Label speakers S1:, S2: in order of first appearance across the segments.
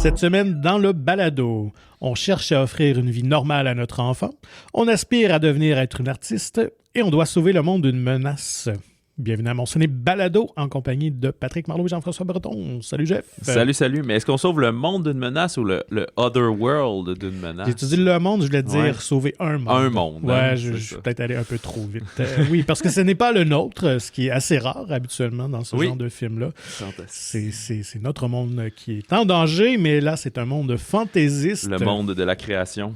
S1: Cette semaine, dans le balado, on cherche à offrir une vie normale à notre enfant, on aspire à devenir être un artiste et on doit sauver le monde d'une menace. Bienvenue à mon sonné balado en compagnie de Patrick Marleau et Jean-François Breton. Salut Jeff.
S2: Salut. Mais est-ce qu'on sauve le monde d'une menace ou le other world d'une menace?
S1: J'ai dit le monde, je voulais dire sauver un monde.
S2: Un monde.
S1: Ouais,
S2: hein,
S1: je suis peut-être allé un peu trop vite. Oui, parce que ce n'est pas le nôtre, ce qui est assez rare habituellement dans ce genre de film-là. C'est notre monde qui est en danger, mais là, c'est un monde fantaisiste.
S2: Le monde de la création.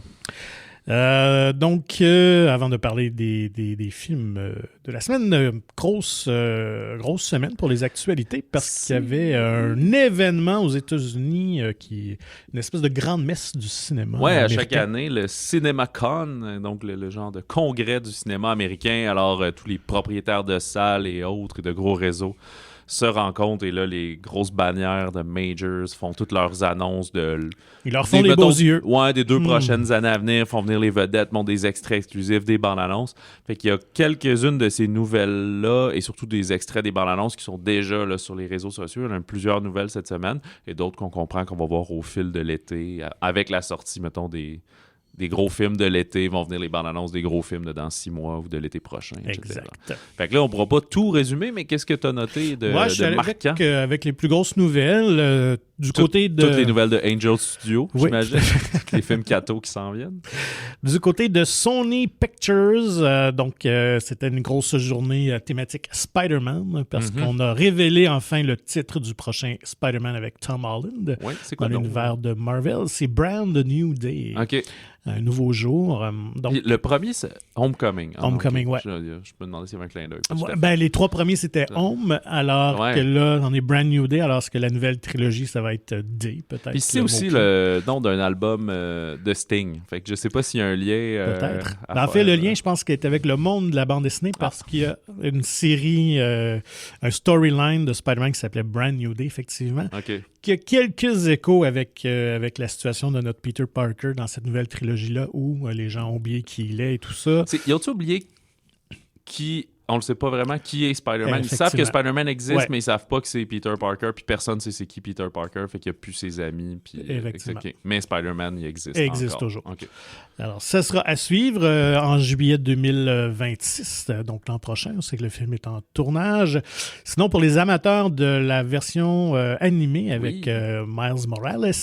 S1: Donc, avant de parler des films de la semaine, grosse semaine pour les actualités parce qu'il y avait un événement aux États-Unis qui est une espèce de grande messe du cinéma.
S2: Ouais,
S1: américain.
S2: à chaque année, le CinemaCon, donc le genre de congrès du cinéma américain. Alors, tous les propriétaires de salles et autres et de gros réseaux se rencontrent et là, les grosses bannières de majors font toutes leurs annonces de...
S1: Ils leur font les beaux yeux.
S2: Ouais, des 2 prochaines années à venir, font venir les vedettes, montent des extraits exclusifs, des bandes-annonces. Fait qu'il y a quelques-unes de ces nouvelles-là et surtout des extraits des bandes-annonces qui sont déjà là, sur les réseaux sociaux. Il y en a plusieurs nouvelles cette semaine et d'autres qu'on comprend qu'on va voir au fil de l'été avec la sortie, mettons, des gros films de l'été, vont venir les bandes annonces des gros films de dans 6 mois ou de l'été prochain, etc.
S1: Exact.
S2: Fait que là, on pourra pas tout résumer, mais qu'est-ce que tu as noté de marquant?
S1: Avec les plus grosses nouvelles du côté de...
S2: Toutes les nouvelles de Angel Studio,
S1: oui.
S2: j'imagine. Les films Kato qui s'en viennent.
S1: Du côté de Sony Pictures, c'était une grosse journée thématique Spider-Man parce qu'on a révélé enfin le titre du prochain Spider-Man avec Tom Holland.
S2: Oui, c'est quoi
S1: dans l'univers de Marvel. C'est Brand New Day.
S2: OK.
S1: Un nouveau jour. Donc,
S2: le premier, c'est Homecoming.
S1: Homecoming,
S2: donc,
S1: ouais.
S2: Je me demandais s'il y avait un clin d'œil.
S1: Les 3 premiers, c'était Home, alors que là, on est Brand New Day, alors que la nouvelle trilogie, ça va être Day, peut-être.
S2: Puis c'est aussi le nom d'un album de Sting. Fait que je sais pas s'il y a un lien.
S1: Peut-être. En fait, le lien, je pense qu'il est avec le monde de la bande dessinée parce qu'il y a une série, un storyline de Spider-Man qui s'appelait Brand New Day, effectivement.
S2: OK.
S1: Qui a quelques échos avec la situation de notre Peter Parker dans cette nouvelle trilogie-là où les gens ont oublié qui il est et tout ça.
S2: Ils ont-ils oublié qui... On ne sait pas vraiment qui est Spider-Man. Ils savent que Spider-Man existe, mais ils ne savent pas que c'est Peter Parker, puis personne ne sait c'est qui Peter Parker, fait qu'il n'y a plus ses amis. Puis,
S1: effectivement.
S2: Mais Spider-Man, il existe
S1: Il existe
S2: encore.
S1: toujours.
S2: Okay.
S1: Alors, ça sera à suivre en juillet 2026, donc l'an prochain. On sait que le film est en tournage. Sinon, pour les amateurs de la version animée avec Miles Morales,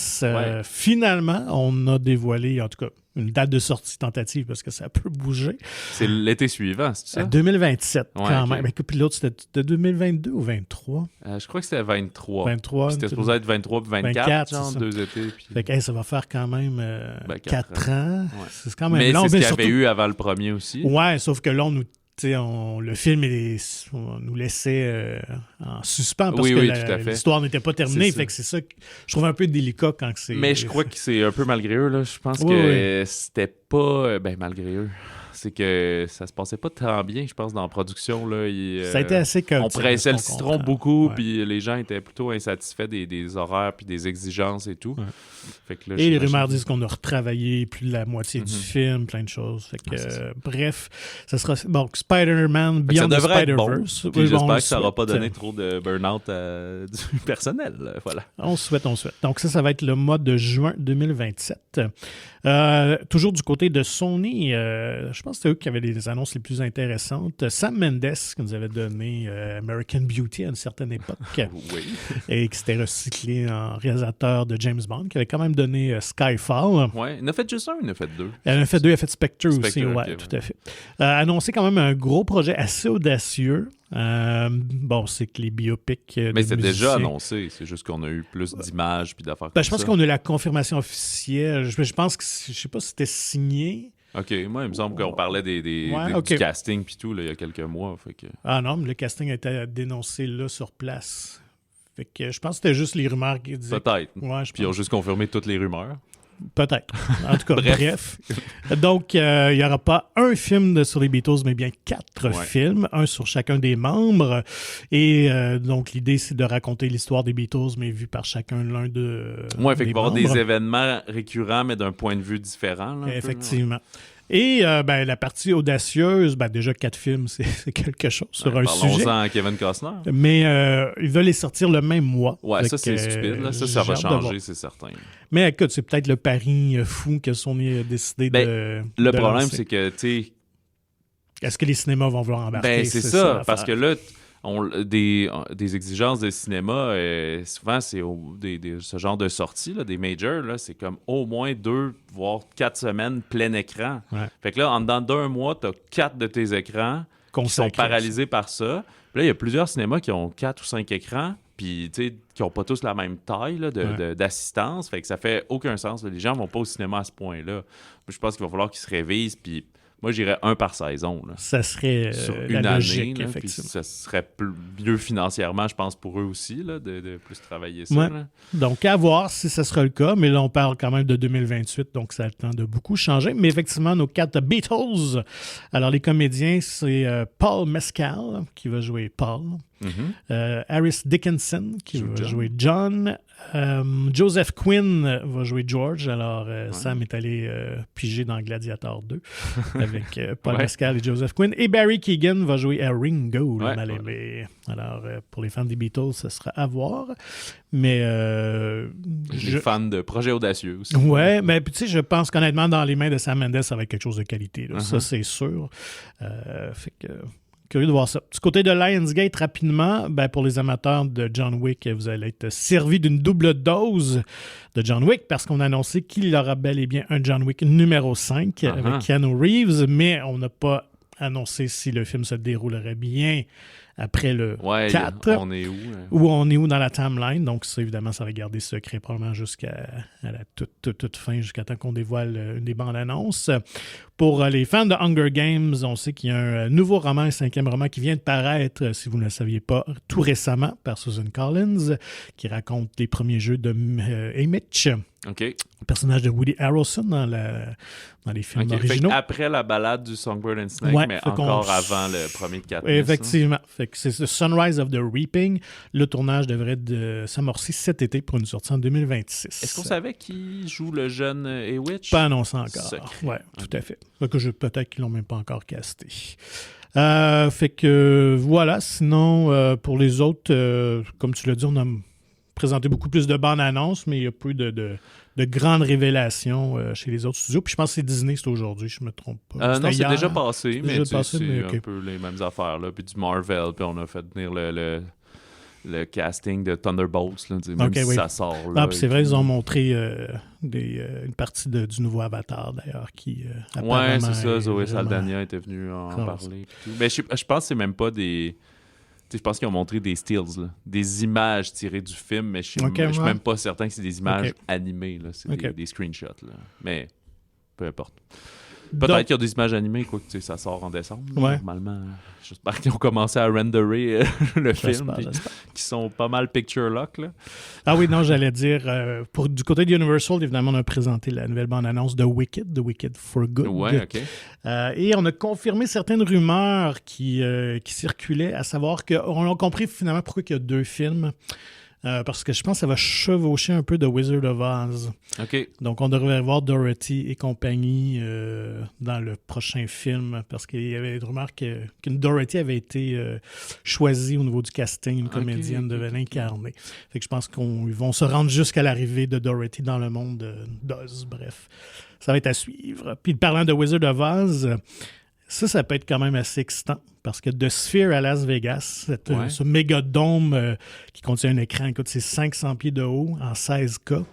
S1: finalement, on a dévoilé, en tout cas, une date de sortie tentative parce que ça peut bouger.
S2: C'est l'été suivant, c'est ça?
S1: 2027, quand même. Mais puis l'autre, c'était 2022 ou 23?
S2: Je crois que c'était 23.
S1: 23.
S2: C'était supposé être 23 puis 24, genre 2 étés. Puis...
S1: Fait que ça va faire quand même 4 ans. Ouais. C'est quand même
S2: mais
S1: long.
S2: C'est ce qu'il y avait eu avant le premier aussi.
S1: Ouais, sauf que là, le film on nous laissait en suspens parce que l'histoire n'était pas terminée. Fait que c'est ça que je trouve un peu délicat quand c'est...
S2: Mais je crois que c'est un peu malgré eux. Là. Je pense que c'était pas... malgré eux. C'est que ça se passait pas tant bien, je pense, dans la production. Là.
S1: Ça a été assez chaotique.
S2: On pressait le citron beaucoup, puis les gens étaient plutôt insatisfaits des horaires puis des exigences et tout. Ouais.
S1: Fait que là, et les rumeurs disent qu'on a retravaillé plus de la moitié du film, plein de choses. Fait que, bref, ça sera... Donc, Spider-Man Beyond the Spider-Verse.
S2: Bon. Puis j'espère que ça n'aura pas donné trop de burn-out du personnel. Voilà.
S1: On souhaite. Donc ça va être le mois de juin 2027. Toujours du côté de Sony, je pense que c'était eux qui avaient les annonces les plus intéressantes. Sam Mendes, qui nous avait donné American Beauty à une certaine époque, et qui s'était recyclé en réalisateur de James Bond, qui avait quand même donné Skyfall.
S2: Oui, il en a fait juste un, il en a fait 2.
S1: Il en a fait 2, il a fait Spectre aussi, tout à fait. Annoncé quand même un gros projet assez audacieux. C'est que les biopics
S2: mais c'était déjà annoncé, c'est juste qu'on a eu plus d'images puis d'affaires comme ça.
S1: Je pense qu'on a la confirmation officielle. Je pense que, je sais pas si c'était signé.
S2: OK, moi, il me semble qu'on parlait du casting puis tout, là, il y a quelques mois. Fait que...
S1: Ah non, mais le casting a été dénoncé là, sur place. Fait que je pense que c'était juste les rumeurs qui disaient...
S2: Peut-être.
S1: Ouais,
S2: puis ils ont juste confirmé toutes les rumeurs.
S1: Peut-être. En tout cas, bref. Donc, il n'y aura pas un film sur les Beatles, mais bien 4 films, un sur chacun des membres. Et donc, l'idée, c'est de raconter l'histoire des Beatles, mais vu par chacun l'un de.
S2: Oui, fait qu'il va y avoir des événements récurrents, mais d'un point de vue différent. Là,
S1: effectivement. Et la partie audacieuse, déjà 4 films, c'est quelque chose sur un sujet.
S2: Parlons-en à Kevin Costner.
S1: Mais ils veulent les sortir le même mois.
S2: Ouais, ça c'est stupide. Là. Ça va changer, c'est certain.
S1: Mais écoute, c'est peut-être le pari fou que Sony a décidé de
S2: Le problème,
S1: lancer.
S2: c'est que, tu sais...
S1: Est-ce que les cinémas vont vouloir embarquer?
S2: C'est ça, parce que là... des exigences de cinéma, souvent, c'est ce genre de sortie, là, des majors, là, c'est comme au moins 2, voire 4 semaines plein écran.
S1: Ouais.
S2: Fait que là, en dedans d'1 mois, tu as 4 de tes écrans qui sont paralysés par ça. Puis là, il y a plusieurs cinémas qui ont 4 ou 5 écrans, puis qui n'ont pas tous la même taille là, d'assistance. Fait que ça fait aucun sens. Là. Les gens vont pas au cinéma à ce point-là. Je pense qu'il va falloir qu'ils se révisent, puis... Moi, j'irais 1 par saison. Là.
S1: Ça serait
S2: sur
S1: la
S2: une
S1: logique,
S2: année.
S1: effectivement.
S2: Ça serait mieux financièrement, je pense, pour eux aussi, là, de plus travailler ça.
S1: Ouais.
S2: Là.
S1: Donc, à voir si ça sera le cas. Mais là, on parle quand même de 2028, donc ça a le temps de beaucoup changer. Mais effectivement, nos 4 Beatles. Alors, les comédiens, c'est Paul Mescal, qui va jouer Paul. Harris Dickinson, qui va jouer John. Joseph Quinn va jouer George. Alors, Sam est allé piger dans Gladiator 2 avec Paul Mescal et Joseph Quinn. Et Barry Keoghan va jouer Ringo, le mal-aimé. Alors, pour les fans des Beatles, ce sera à voir. Mais...
S2: les fans de Projet Audacieux aussi.
S1: Ouais, mais tu sais, je pense qu'honnêtement, dans les mains de Sam Mendes, ça va être quelque chose de qualité. Ça, c'est sûr. Fait que... Curieux de voir ça. Du côté de Lionsgate, rapidement, pour les amateurs de John Wick, vous allez être servis d'une double dose de John Wick parce qu'on a annoncé qu'il y aura bel et bien un John Wick numéro 5 avec Keanu Reeves, mais on n'a pas annoncé si le film se déroulerait bien après le 4.
S2: On est où?
S1: Ou on est où dans la timeline. Donc, ça, évidemment, ça va garder secret probablement jusqu'à la toute fin, jusqu'à temps qu'on dévoile une des bandes annonces. Pour les fans de Hunger Games, on sait qu'il y a un nouveau roman, un 5e roman qui vient de paraître, si vous ne le saviez pas, tout récemment par Susan Collins, qui raconte les premiers jeux de Haymitch.
S2: OK.
S1: Le personnage de Woody Harrelson dans les films originaux.
S2: Après la balade du Songbird and Snake, mais encore avant le premier de Katniss.
S1: Effectivement. Fait que c'est The Sunrise of the Reaping. Le tournage devrait s'amorcer cet été pour une sortie en 2026.
S2: Est-ce qu'on savait qui joue le jeune Haymitch?
S1: Pas annoncé encore. Oui, tout à fait. Peut-être qu'ils l'ont même pas encore casté. Fait que voilà. Sinon, pour les autres, comme tu l'as dit, on a présenté beaucoup plus de bandes annonces, mais il y a peu de grandes révélations chez les autres studios. Puis je pense que c'est Disney, c'est aujourd'hui, je me trompe pas.
S2: Non, c'est déjà passé, mais c'est
S1: okay.
S2: Un peu les mêmes affaires. Là. Puis du Marvel, puis on a fait venir le casting de Thunderbolts, là, même si ça sort. Là,
S1: puis c'est vrai, ils ont montré une partie du nouveau Avatar, d'ailleurs, qui
S2: ouais, c'est ça. Zoé Saldana était venue en parler. Mais je pense que c'est même pas des... Je pense qu'ils ont montré des stills, là, des images tirées du film, mais je suis même pas certain que c'est des images animées. Là, c'est des screenshots. Là. Mais peu importe. Peut-être qu'il y a des images animées, quoi, que ça sort en décembre. Normalement, j'espère qu'ils ont commencé à renderer le film, qui sont pas mal picture lock. Là.
S1: Ah oui, non, j'allais dire, du côté de Universal, évidemment, on a présenté la nouvelle bande-annonce de Wicked for Good.
S2: Ouais, OK.
S1: Et on a confirmé certaines rumeurs qui circulaient, à savoir qu'on a compris finalement pourquoi il y a 2 films. Parce que je pense que ça va chevaucher un peu de Wizard of Oz.
S2: OK.
S1: Donc, on devrait voir Dorothy et compagnie dans le prochain film, parce qu'il y avait une rumeur qu'une Dorothy avait été choisie au niveau du casting, une comédienne devait l'incarner. Fait que je pense qu'ils vont se rendre jusqu'à l'arrivée de Dorothy dans le monde d'Oz. Bref, ça va être à suivre. Puis, parlant de Wizard of Oz... Ça peut être quand même assez excitant parce que The Sphere à Las Vegas, ce méga-dôme qui contient un écran, écoute, c'est 500 pieds de haut en 16K,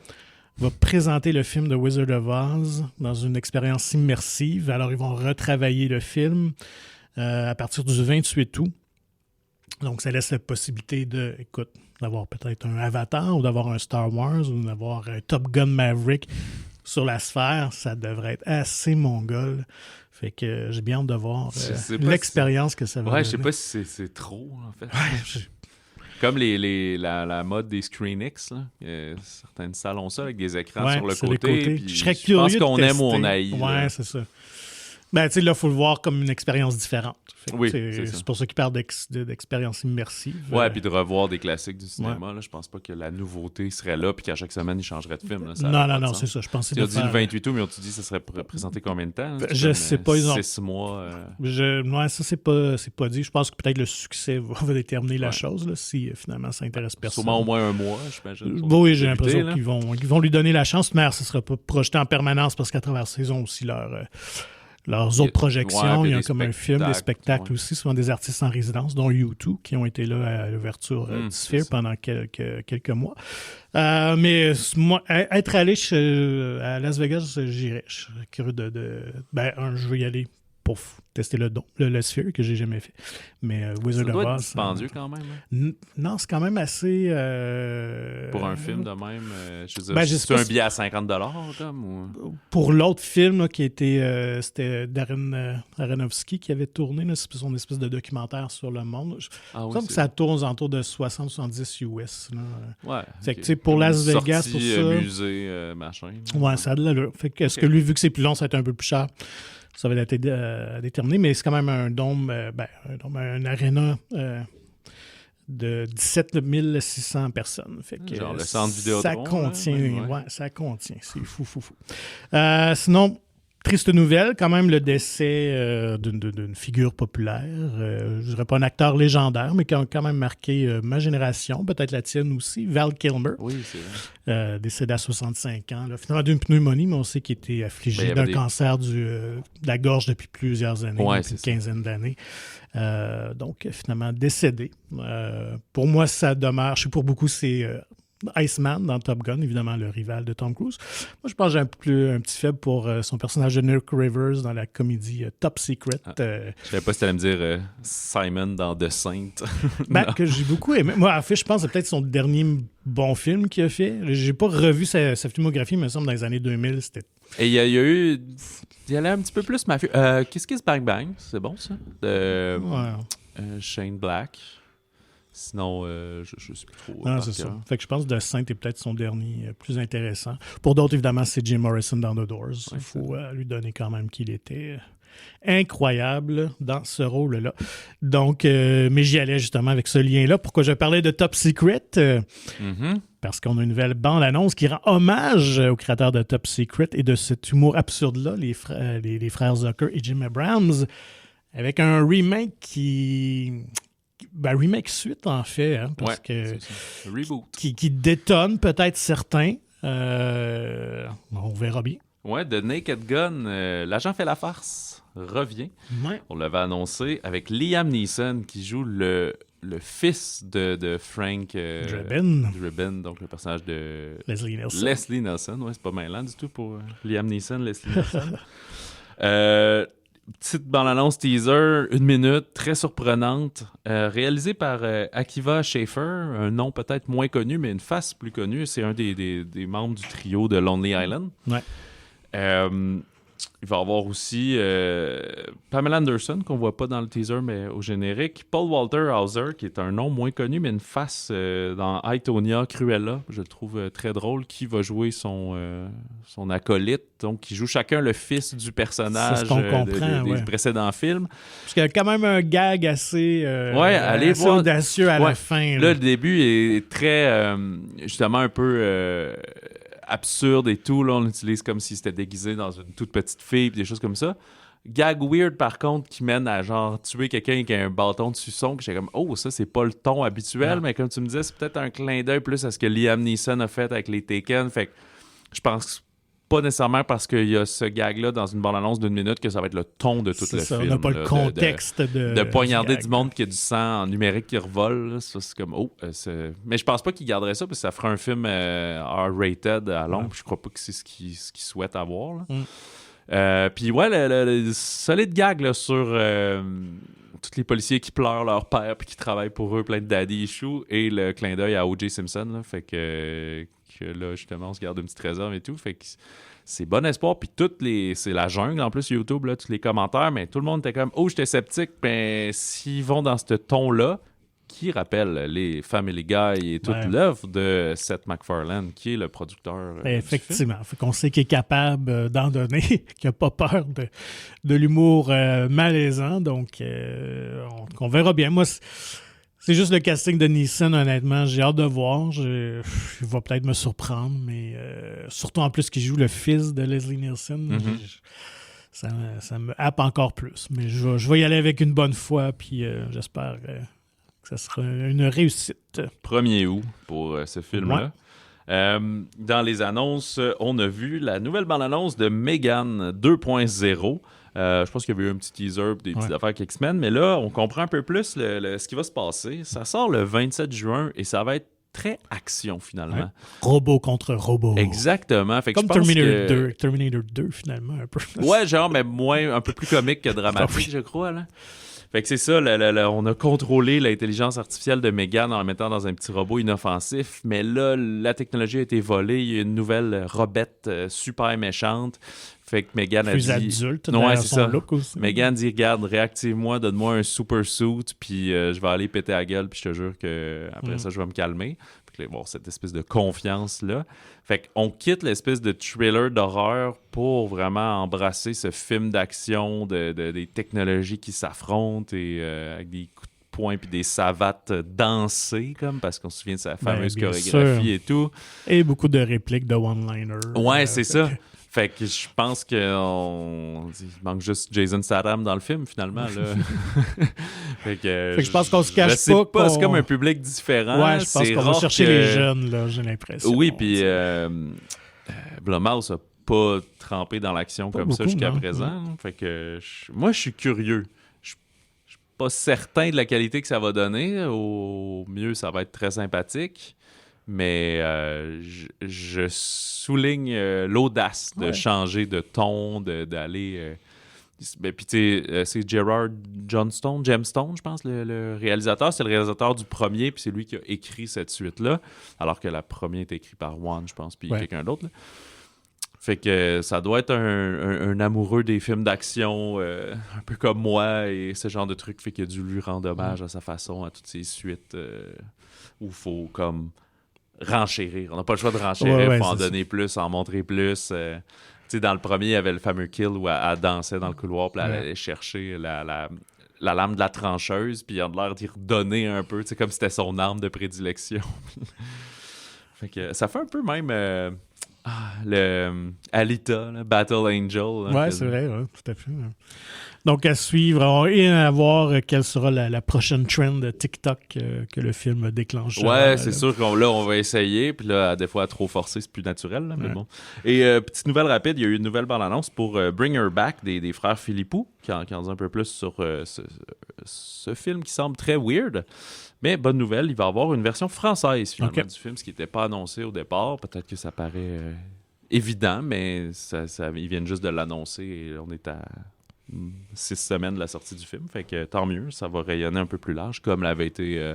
S1: va présenter le film de Wizard of Oz dans une expérience immersive. Alors, ils vont retravailler le film à partir du 28 août. Donc, ça laisse la possibilité d'avoir peut-être un Avatar ou d'avoir un Star Wars ou d'avoir un Top Gun Maverick sur la sphère. Ça devrait être assez mongol. Fait que j'ai bien hâte de voir l'expérience que ça va donner.
S2: Je sais pas si c'est trop, en fait. Comme la mode des ScreenX, là. Certaines salles ont ça avec des écrans sur le côté. Puis
S1: je serais curieux
S2: pense qu'on
S1: de
S2: aime ou on haït.
S1: Ouais, c'est ça. Ben, tu sais, là, il faut le voir comme une expérience différente.
S2: Oui, c'est
S1: pour ça qu'il parle d'expérience immersive.
S2: Ouais, puis de revoir des classiques du cinéma. Là, je pense pas que la nouveauté serait là, puis qu'à chaque semaine, il changerait de film. Là,
S1: non, c'est ça. Je pensais
S2: tu as dit le 28 août, mais on t'a dit que ça serait présenté combien de temps?
S1: Je sais pas.
S2: 6 mois.
S1: Ouais, ça, c'est pas dit. Je pense que peut-être le succès va déterminer la chose, là, si finalement ça intéresse personne.
S2: Sûrement au moins un mois, j'imagine.
S1: Oui, j'ai l'impression qu'ils vont lui donner la chance, mais ça ne sera pas projeté en permanence parce qu'à travers ces ont aussi leurs autres projections. Il y a comme un film, des spectacles aussi, souvent des artistes en résidence, dont U2, qui ont été là à l'ouverture du Sphere pendant quelques mois. Mais moi, être allé à Las Vegas, j'irais. Je serais curieux je veux y aller pour tester le Sphere que j'ai jamais fait. Mais Wizard of Oz... Ça doit être
S2: dispendieux quand même. Hein?
S1: Non, c'est quand même assez...
S2: Pour un film de même, je veux dire, c'est un billet à 50$, comme, ou...
S1: Pour l'autre film là, qui était... c'était Darren Aronofsky qui avait tourné, là, c'est son espèce de documentaire sur le monde. Je pense que ça tourne aux alentours de 60-70 US. Là.
S2: Ouais.
S1: Fait que, pour Las Vegas, pour ça...
S2: musée, machin.
S1: Ouais, ça a de l'allure. Fait que, est-ce que lui, vu que c'est plus long, ça va être un peu plus cher? Ça va être déterminé, mais c'est quand même un dôme, un aréna de 17 600 personnes. Fait que,
S2: genre le centre Vidéotron.
S1: Ça contient, ça contient. C'est fou. Sinon, triste nouvelle, quand même le décès d'une figure populaire. Je dirais pas un acteur légendaire, mais qui a quand même marqué ma génération, peut-être la tienne aussi, Val Kilmer.
S2: Oui, c'est vrai.
S1: Décédé à 65 ans. Là. Finalement d'une pneumonie, mais on sait qu'il était affligé d'un cancer de la gorge depuis plusieurs années, depuis une quinzaine d'années. Donc, finalement, décédé. Pour moi, ça demeure, je sais pour beaucoup, c'est... Iceman dans Top Gun, évidemment le rival de Tom Cruise. Moi, je pense que j'ai un petit faible pour son personnage de Nick Rivers dans la comédie Top Secret.
S2: Je savais pas si tu allais me dire Simon dans The Saint.
S1: Que j'ai beaucoup aimé. Moi, en fait, je pense que c'est peut-être son dernier bon film qu'il a fait. J'ai pas revu sa filmographie, mais il me semble dans les années 2000, c'était...
S2: Et il y a eu... Il y allait un petit peu plus mafieux. Kiss Kiss Bang Bang, c'est bon ça? Shane Black. Sinon, je ne sais plus trop.
S1: Non, c'est ça. Fait que je pense que The Saint est peut-être son dernier plus intéressant. Pour d'autres, évidemment, c'est Jim Morrison dans The Doors. Il faut lui donner quand même qu'il était incroyable dans ce rôle-là. Donc, mais j'y allais justement avec ce lien-là. Pourquoi je parlais de Top Secret? Parce qu'on a une nouvelle bande-annonce qui rend hommage aux créateurs de Top Secret et de cet humour absurde-là, les frères Zucker et Jim Abrams, avec un remake remake suite, en fait, hein, parce que
S2: reboot.
S1: Qui détonne peut-être certains. On verra bien.
S2: Ouais, The Naked Gun, l'agent fait la farce, revient.
S1: Ouais.
S2: On l'avait annoncé avec Liam Neeson qui joue le fils de Frank Drebin, donc le personnage de Leslie Nielsen. Ouais, c'est pas mêlant du tout pour Liam Neeson, Leslie Nielsen. Petite bande-annonce teaser, 1 minute, très surprenante, réalisée par Akiva Schaffer, un nom peut-être moins connu, mais une face plus connue. C'est un des membres du trio de Lonely Island.
S1: Ouais.
S2: Il va y avoir aussi Pamela Anderson, qu'on voit pas dans le teaser, mais au générique. Paul Walter Hauser, qui est un nom moins connu, mais une face dans I, Tonya, Cruella, je le trouve très drôle, qui va jouer son acolyte. Donc, qui joue chacun le fils du personnage des précédents films.
S1: Parce qu'il y a quand même un gag assez audacieux à la fin.
S2: Là, le début est très, justement, un peu... absurde et tout, là, on l'utilise comme si c'était déguisé dans une toute petite fille, des choses comme ça. Gag weird, par contre, qui mène à genre tuer quelqu'un qui a un bâton de suçon, que j'étais comme, oh, ça, c'est pas le ton habituel, mais comme tu me disais, c'est peut-être un clin d'œil plus à ce que Liam Neeson a fait avec les Taken. Fait que je pense pas nécessairement parce qu'il y a ce gag-là dans une bande-annonce d'1 minute que ça va être le ton de tout le film.
S1: On n'a pas le contexte
S2: de poignarder du monde qui a du sang en numérique qui revole. Là. Ça, c'est comme, mais je pense pas qu'il garderait ça parce que ça ferait un film R-rated à long. Je crois pas que c'est ce qu'il souhaite avoir. Puis le solide gag là, sur tous les policiers qui pleurent leur père puis qui travaillent pour eux, plein de daddy issues, et le clin d'œil à O.J. Simpson. Là, fait que là, justement, on se garde un petit trésor et tout. Fait que c'est bon espoir. Puis c'est la jungle, en plus, YouTube, là, tous les commentaires, mais tout le monde était comme, j'étais sceptique. Ben, s'ils vont dans ce ton-là, qui rappelle les Family Guy et toute l'œuvre de Seth MacFarlane, qui est le producteur.
S1: Effectivement. Fait qu'on sait qu'il est capable d'en donner, qu'il n'a pas peur de l'humour malaisant. Donc, on verra bien. Moi, c'est juste le casting de Neeson, honnêtement. J'ai hâte de voir. Il va peut-être me surprendre, mais surtout en plus qu'il joue le fils de Leslie Nielsen. Ça me happe encore plus. Mais je vais y aller avec une bonne foi, puis j'espère que ça sera une réussite.
S2: 1er août pour ce film-là. Dans les annonces, on a vu la nouvelle bande-annonce de Megan 2.0. Je pense qu'il y avait eu un petit teaser des petites affaires quelques semaines, mais là, on comprend un peu plus ce qui va se passer. Ça sort le 27 juin et ça va être très action, finalement.
S1: Ouais. Robot contre robot.
S2: Exactement. Fait que
S1: comme
S2: je pense
S1: Terminator 2, finalement, un peu.
S2: Ouais, genre, mais un peu plus comique que dramatique, je crois, là. Fait que c'est ça, on a contrôlé l'intelligence artificielle de Megan en la mettant dans un petit robot inoffensif, mais là, la technologie a été volée, il y a une nouvelle robette super méchante. Fait que Megan a dit...
S1: Plus adulte,
S2: ouais, c'est
S1: son
S2: ça.
S1: look aussi.
S2: Megan dit, regarde, réactive-moi, donne-moi un super suit, puis je vais aller péter la gueule, puis je te jure que après ça, je vais me calmer. Fait que, bon, cette espèce de confiance-là. Fait qu'on quitte l'espèce de thriller d'horreur pour vraiment embrasser ce film d'action, des technologies qui s'affrontent et avec des coups de poing puis des savates dansées, comme, parce qu'on se souvient de sa fameuse chorégraphie et tout.
S1: Et beaucoup de répliques de one-liner.
S2: Ouais, c'est ça. Fait que je pense qu'il manque juste Jason Statham dans le film, finalement. Là. fait que
S1: je pense qu'on se cache pas.
S2: C'est comme un public différent.
S1: Ouais, je pense qu'on va chercher les jeunes, là, j'ai l'impression.
S2: Oui, puis Blumhouse n'a pas trempé dans l'action comme ça jusqu'à présent. Fait que moi, je suis curieux. Je suis pas certain de la qualité que ça va donner. Au mieux, ça va être très sympathique. Mais je souligne l'audace de changer de ton, d'aller... puis tu sais, c'est Gerard Gemstone, je pense, le réalisateur. C'est le réalisateur du premier, puis c'est lui qui a écrit cette suite-là. Alors que la première est écrite par Wan, je pense, puis quelqu'un d'autre. Là. Fait que ça doit être un amoureux des films d'action, un peu comme moi, et ce genre de truc. Fait qu'il a dû lui rendre hommage à sa façon, à toutes ces suites où il faut comme... renchérir. On n'a pas le choix de renchérir, il faut en donner plus, en montrer plus. Tu sais, dans le premier, il y avait le fameux kill où elle dansait dans le couloir, puis elle allait chercher la lame de la trancheuse, puis il a l'air d'y redonner un peu, tu sais, comme si c'était son arme de prédilection. Fait que ça fait un peu même le Alita, là, Battle Angel.
S1: Ouais, c'est vrai, tout à fait. Donc, à suivre et à voir quelle sera la prochaine trend de TikTok que le film déclenche.
S2: Ouais, c'est sûr qu'on on va essayer. Puis là, des fois, à trop forcer, c'est plus naturel. Là, mais bon. Et petite nouvelle rapide, il y a eu une nouvelle bande-annonce pour Bring Her Back des frères Philippou, qui en dit un peu plus sur ce film qui semble très weird. Mais bonne nouvelle, il va y avoir une version française finalement du film, ce qui n'était pas annoncé au départ. Peut-être que ça paraît évident, mais ils viennent juste de l'annoncer et on est à 6 semaines de la sortie du film. Fait que tant mieux, ça va rayonner un peu plus large, comme l'avait été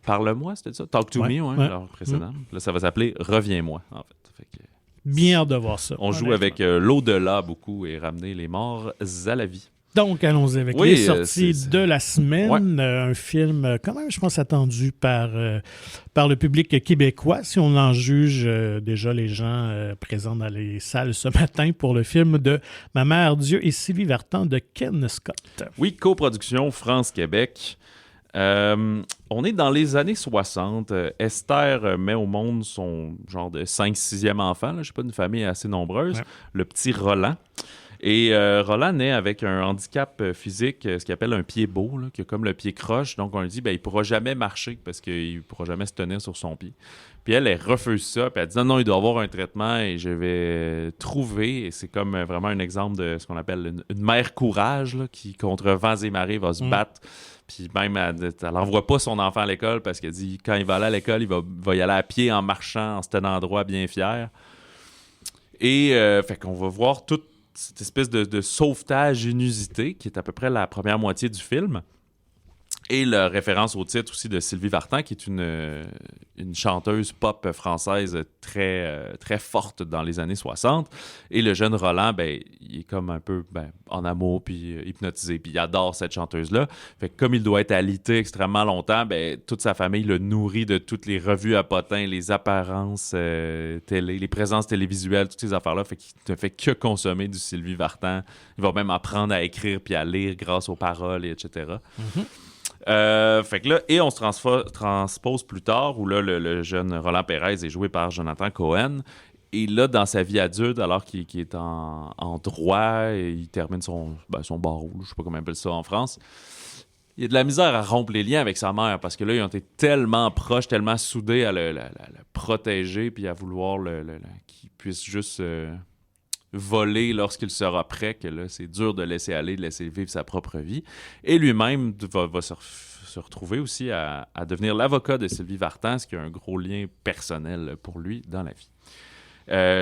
S2: Parle-moi, c'était ça? Talk to me, alors précédent. Là, ça va s'appeler Reviens-moi, en fait. Fait que,
S1: bien hâte de voir ça.
S2: On joue avec l'au-delà beaucoup et ramener les morts à la vie.
S1: Donc, allons-y avec les sorties de la semaine. Un film, quand même, je pense, attendu par le public québécois, si on en juge déjà les gens présents dans les salles ce matin pour le film de Ma mère Dieu et Sylvie Vartan de Ken Scott.
S2: Oui, coproduction France-Québec. On est dans les années 60. Esther met au monde son genre de 5-6e enfant. Là, je sais pas, une famille assez nombreuse. Ouais. Le petit Roland. Et Roland naît avec un handicap physique, ce qu'il appelle un pied beau, là, qui a comme le pied croche. Donc, on lui dit il ne pourra jamais marcher parce qu'il ne pourra jamais se tenir sur son pied. Puis elle refuse ça. Puis elle dit non, il doit avoir un traitement et je vais trouver. Et c'est comme vraiment un exemple de ce qu'on appelle une mère courage là, qui, contre vents et marées, va se battre. Puis même, elle n'envoie pas son enfant à l'école parce qu'elle dit quand il va aller à l'école, il va y aller à pied en marchant, en se tenant droit, bien fier. Et fait qu'on va voir toute cette espèce de sauvetage inusité qui est à peu près la première moitié du film. Et la référence au titre aussi de Sylvie Vartan, qui est une chanteuse pop française très, très forte dans les années 60. Et le jeune Roland, ben, il est comme un peu en amour, puis hypnotisé, puis il adore cette chanteuse-là. Fait que comme il doit être alité extrêmement longtemps, ben, toute sa famille le nourrit de toutes les revues à potins, les apparences télé, les présences télévisuelles, toutes ces affaires-là. Fait qu'il ne fait que consommer du Sylvie Vartan. Il va même apprendre à écrire puis à lire grâce aux paroles, etc. Fait que là, et on se transpose plus tard, où là, le jeune Roland Pérez est joué par Jonathan Cohen. Et là, dans sa vie adulte, alors qu'il est en droit, et il termine son barreau, je sais pas comment on appelle ça en France, il a de la misère à rompre les liens avec sa mère, parce que là, ils ont été tellement proches, tellement soudés à le protéger, puis à vouloir qu'il puisse juste voler lorsqu'il sera prêt, que là, c'est dur de laisser aller, de laisser vivre sa propre vie. Et lui-même va se retrouver aussi à devenir l'avocat de Sylvie Vartan, ce qui a un gros lien personnel pour lui dans la vie.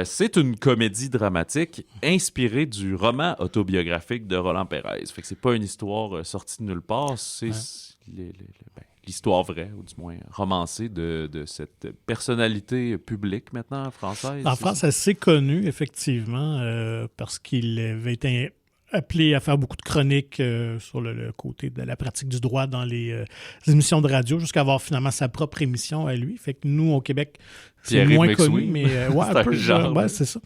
S2: C'est une comédie dramatique inspirée du roman autobiographique de Roland Pérez. Fait que c'est pas une histoire sortie de nulle part, c'est l'histoire vraie, ou du moins romancée, de cette personnalité publique maintenant française.
S1: En France, assez connue, effectivement, parce qu'il avait été appelé à faire beaucoup de chroniques sur le côté de la pratique du droit dans les émissions de radio, jusqu'à avoir finalement sa propre émission à lui. Fait que nous, au Québec, c'est moins connu, mais un peu genre, c'est ça.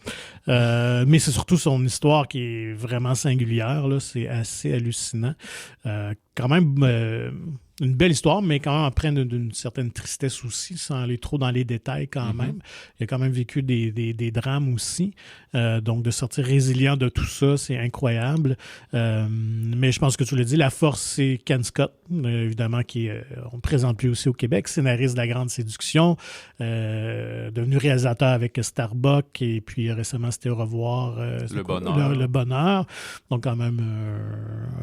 S1: Mais c'est surtout son histoire qui est vraiment singulière, là. C'est assez hallucinant. Quand même une belle histoire, mais quand même empreinte d'une certaine tristesse aussi, sans aller trop dans les détails quand même. Il a quand même vécu des drames aussi. Donc, de sortir résilient de tout ça, c'est incroyable. Mais je pense que tu l'as dit, la force, c'est Ken Scott, évidemment, on ne présente plus aussi au Québec, scénariste de La Grande Séduction, devenu réalisateur avec Starbuck, et puis récemment, c'était Au revoir, Le Bonheur. Donc, quand même,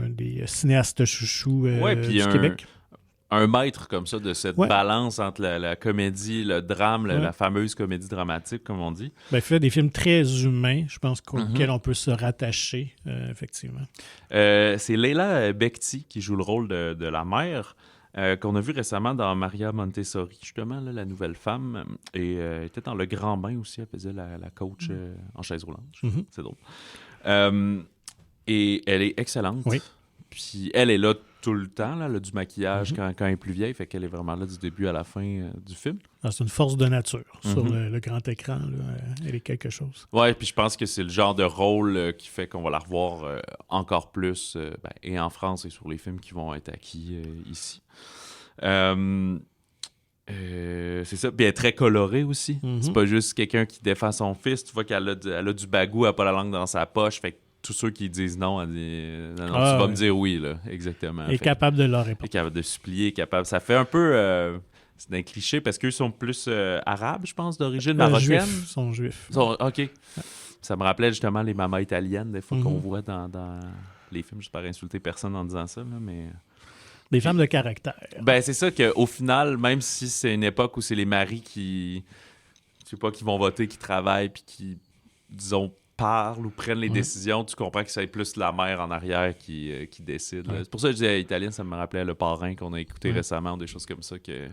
S1: un des cinéastes chouchous du Québec.
S2: Un maître comme ça de cette balance entre la comédie, le drame, la fameuse comédie dramatique, comme on dit.
S1: Il fait des films très humains, je pense, auxquels on peut se rattacher, effectivement.
S2: C'est Leila Bekti qui joue le rôle de la mère, qu'on a vu récemment dans Maria Montessori, justement, là, la nouvelle femme. Et elle était dans Le Grand Bain aussi, elle faisait la coach en chaise roulante. C'est drôle. Et elle est excellente. Oui. Puis elle est là tout le temps, là, elle a du maquillage quand elle est plus vieille, fait qu'elle est vraiment là du début à la fin du film.
S1: C'est une force de nature. Sur le grand écran, là, elle est quelque chose.
S2: Ouais, puis je pense que c'est le genre de rôle qui fait qu'on va la revoir encore plus, et en France et sur les films qui vont être acquis ici. C'est ça. Puis elle est très colorée aussi. C'est pas juste quelqu'un qui défend son fils. Tu vois qu'elle a du bagou, elle a pas la langue dans sa poche, fait que tous ceux qui disent non, elle dit non, tu vas me dire oui, là, exactement.
S1: Elle est capable de leur répondre.
S2: Elle est capable de supplier, capable. Ça fait un peu. C'est un cliché parce qu'eux sont plus arabes, je pense, d'origine marocaine.
S1: Ils sont juifs.
S2: OK. Ça me rappelait justement les mamas italiennes, des fois, qu'on voit dans les films. Je ne vais pas insulter personne en disant ça, là, mais.
S1: Des femmes de caractère.
S2: Ben, c'est ça qu'au final, même si c'est une époque où c'est les maris qui vont voter, qui travaillent, puis qui, disons, parlent ou prennent les décisions, tu comprends que c'est plus la mère en arrière qui décide. C'est pour ça que je disais italienne, ça me rappelait Le Parrain qu'on a écouté récemment, ou des choses comme ça que...